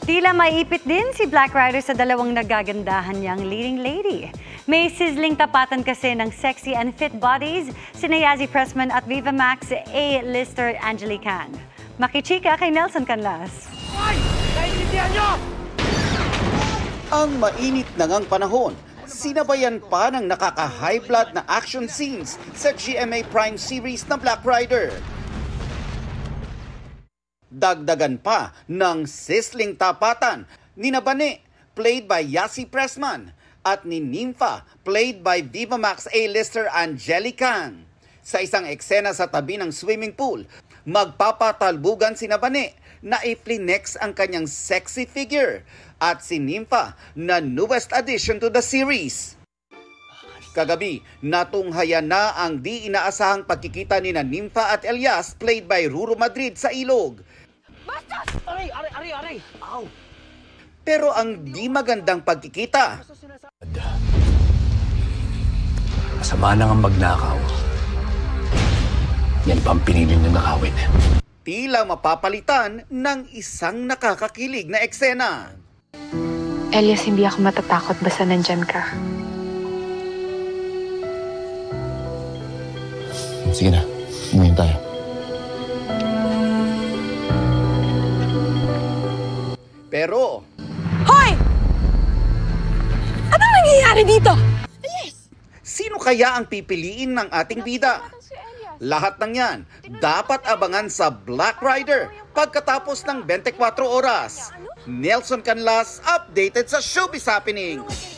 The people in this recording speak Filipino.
Tila maipit din si Black Rider sa dalawang nagagandahan niyang leading lady. May sizzling tapatan kasi ng sexy and fit bodies sina Yazzie Pressman at Viva Max A-lister Angelique Kang. Makichika kay Nelson Canlas. Ay! Naiintindihan niyo! Ang mainit na ngang panahon, sinabayan pa ng nakaka-high blood na action scenes sa GMA Prime series na Black Rider. Dagdagan pa ng sizzling tapatan ni Nabane, played by Yazzie Pressman, at ni Nympha, played by Viva Max A-lister Angelique Kang. Sa isang eksena sa tabi ng swimming pool, magpapatalbugan si Nabane na i-flex ang kanyang sexy figure at si Nympha na newest addition to the series. Kagabi, natunghayan na ang di inaasahang pagkikita ni Nympha at Elias, played by Ruru Madrid, sa ilog. Bastos! Aray! Ow! Pero ang di magandang pagkikita, Masama na nga magnakaw. Yan pa ang pinili niyong nakawin. tila mapapalitan ng isang nakakakilig na eksena. Elias, hindi ako matatakot basta nandyan ka. Sige na, umuwi tayo. Pero Hoy! Anong nangyayari dito? sino kaya ang pipiliin ng ating bida? Lahat ng yan dapat abangan sa Black Rider pagkatapos ng 24 oras. Nelson Canlas, updated sa Showbiz Happenings.